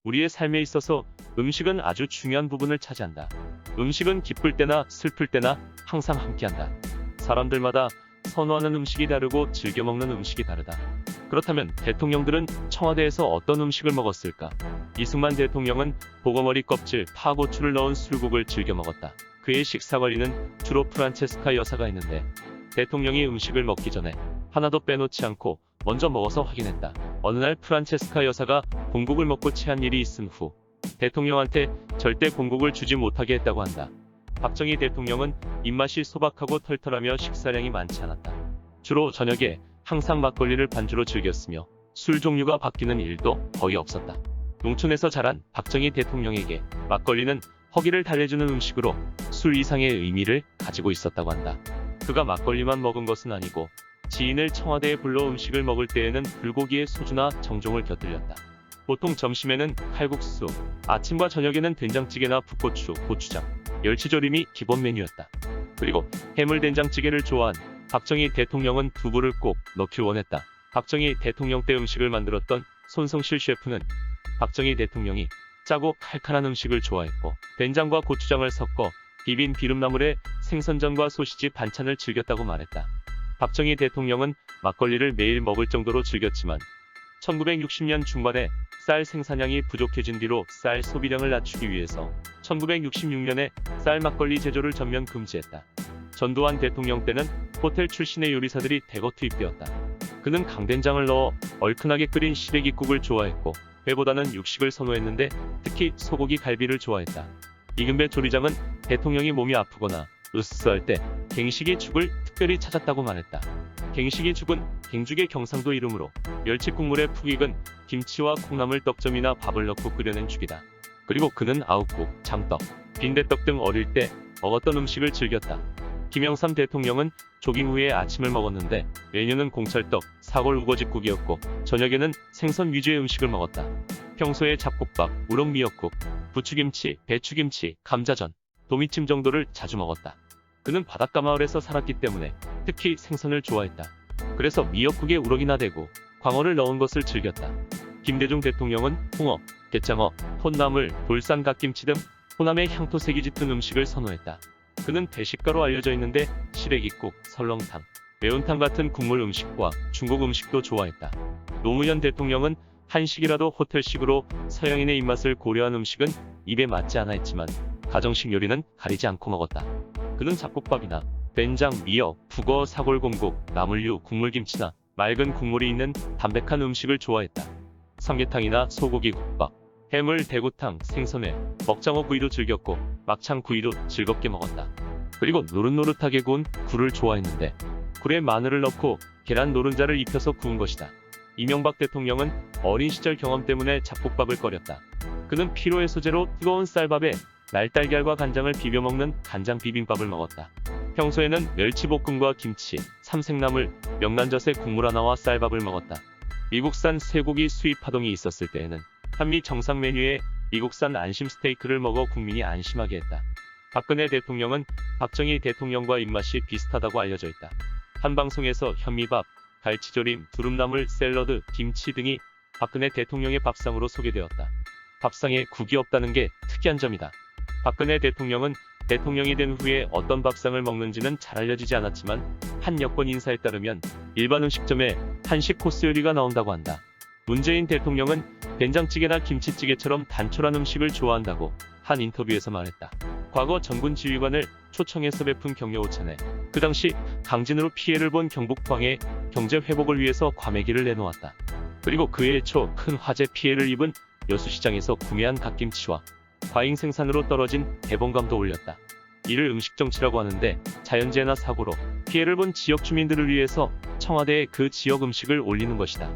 우리의 삶에 있어서 음식은 아주 중요한 부분을 차지한다. 음식은 기쁠 때나 슬플 때나 항상 함께한다. 사람들마다 선호하는 음식이 다르고 즐겨 먹는 음식이 다르다. 그렇다면 대통령들은 청와대에서 어떤 음식을 먹었을까? 이승만 대통령은 보거머리 껍질, 파고추를 넣은 술국을 즐겨 먹었다. 그의 식사 관리는 주로 프란체스카 여사가 했는데 대통령이 음식을 먹기 전에 하나도 빼놓지 않고 먼저 먹어서 확인했다. 어느 날 프란체스카 여사가 공국을 먹고 체한 일이 있은 후 대통령한테 절대 공국을 주지 못하게 했다고 한다. 박정희 대통령은 입맛이 소박하고 털털하며 식사량이 많지 않았다. 주로 저녁에 항상 막걸리를 반주로 즐겼으며 술 종류가 바뀌는 일도 거의 없었다. 농촌에서 자란 박정희 대통령에게 막걸리는 허기를 달래주는 음식으로 술 이상의 의미를 가지고 있었다고 한다. 그가 막걸리만 먹은 것은 아니고 지인을 청와대에 불러 음식을 먹을 때에는 불고기에 소주나 정종을 곁들였다. 보통 점심에는 칼국수, 아침과 저녁에는 된장찌개나 풋고추, 고추장, 멸치조림이 기본 메뉴였다. 그리고 해물된장찌개를 좋아한 박정희 대통령은 두부를 꼭 넣길 원했다. 박정희 대통령 때 음식을 만들었던 손성실 셰프는 박정희 대통령이 짜고 칼칼한 음식을 좋아했고 된장과 고추장을 섞어 비빈 비름나물에 생선전과 소시지 반찬을 즐겼다고 말했다. 박정희 대통령은 막걸리를 매일 먹을 정도로 즐겼지만 1960년 중반에 쌀 생산량이 부족해진 뒤로 쌀 소비량을 낮추기 위해서 1966년에 쌀 막걸리 제조를 전면 금지했다. 전두환 대통령 때는 호텔 출신의 요리사들이 대거 투입되었다. 그는 강된장을 넣어 얼큰하게 끓인 시래기국을 좋아했고 회보다는 육식을 선호했는데 특히 소고기 갈비를 좋아했다. 이금배 조리장은 대통령이 몸이 아프거나 으스스할 때 갱식이 죽을 특별히 찾았다고 말했다. 갱식이 죽은 갱죽의 경상도 이름으로 멸치 국물에 푹 익은 김치와 콩나물 떡점이나 밥을 넣고 끓여낸 죽이다. 그리고 그는 아욱국, 장떡, 빈대떡 등 어릴 때 먹었던 음식을 즐겼다. 김영삼 대통령은 조깅 후에 아침을 먹었는데 메뉴는 공찰떡, 사골 우거지국이었고 저녁에는 생선 위주의 음식을 먹었다. 평소에 잡곡밥, 우럭미역국, 부추김치, 배추김치, 감자전, 도미찜 정도를 자주 먹었다. 그는 바닷가 마을에서 살았기 때문에 특히 생선을 좋아했다. 그래서 미역국에 우럭이나 대구, 광어를 넣은 것을 즐겼다. 김대중 대통령은 홍어, 게장어, 톳나물, 돌산 갓김치 등 호남의 향토색이 짙은 음식을 선호했다. 그는 대식가로 알려져 있는데 시래기국, 설렁탕, 매운탕 같은 국물 음식과 중국 음식도 좋아했다. 노무현 대통령은 한식이라도 호텔식으로 서양인의 입맛을 고려한 음식은 입에 맞지 않아 했지만 가정식 요리는 가리지 않고 먹었다. 그는 잡곡밥이나 된장, 미역, 북어, 사골곰국, 나물류, 국물김치나 맑은 국물이 있는 담백한 음식을 좋아했다. 삼계탕이나 소고기 국밥, 해물, 대구탕, 생선회, 먹장어 구이도 즐겼고 막창 구이도 즐겁게 먹었다. 그리고 노릇노릇하게 구운 굴을 좋아했는데 굴에 마늘을 넣고 계란 노른자를 입혀서 구운 것이다. 이명박 대통령은 어린 시절 경험 때문에 잡곡밥을 꺼렸다. 그는 피로 해소제로 뜨거운 쌀밥에 날달걀과 간장을 비벼 먹는 간장 비빔밥을 먹었다. 평소에는 멸치볶음과 김치, 삼색나물, 명란젓의 국물 하나와 쌀밥을 먹었다. 미국산 쇠고기 수입 파동이 있었을 때에는 한미 정상 메뉴에 미국산 안심 스테이크를 먹어 국민이 안심하게 했다. 박근혜 대통령은 박정희 대통령과 입맛이 비슷하다고 알려져 있다. 한 방송에서 현미밥, 갈치조림, 두릅나물, 샐러드, 김치 등이 박근혜 대통령의 밥상으로 소개되었다. 밥상에 국이 없다는 게 특이한 점이다. 박근혜 대통령은 대통령이 된 후에 어떤 밥상을 먹는지는 잘 알려지지 않았지만 한 여권 인사에 따르면 일반 음식점에 한식 코스 요리가 나온다고 한다. 문재인 대통령은 된장찌개나 김치찌개처럼 단촐한 음식을 좋아한다고 한 인터뷰에서 말했다. 과거 전군 지휘관을 초청해서 베푼 격려 오찬에 그 당시 강진으로 피해를 본 경북 포항에 경제 회복을 위해서 과메기를 내놓았다. 그리고 그해 초 큰 화재 피해를 입은 여수시장에서 구매한 갓김치와 과잉 생산으로 떨어진 대봉감도 올렸다. 이를 음식정치라고 하는데 자연재해나 사고로 피해를 본 지역 주민들을 위해서 청와대에 그 지역 음식을 올리는 것이다.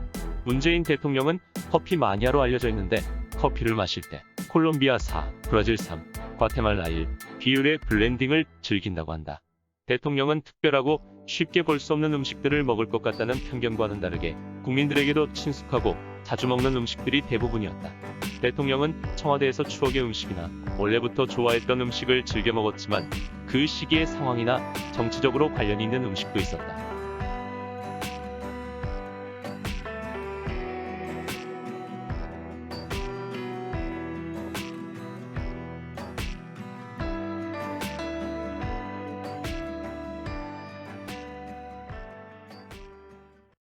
문재인 대통령은 커피 마니아로 알려져 있는데 커피를 마실 때 콜롬비아 4, 브라질 3, 과테말라 1 비율의 블렌딩을 즐긴다고 한다. 대통령은 특별하고 쉽게 볼 수 없는 음식들을 먹을 것 같다는 편견과는 다르게 국민들에게도 친숙하고 자주 먹는 음식들이 대부분이었다. 대통령은 청와대에서 추억의 음식이나 원래부터 좋아했던 음식을 즐겨 먹었지만 그 시기의 상황이나 정치적으로 관련이 있는 음식도 있었다.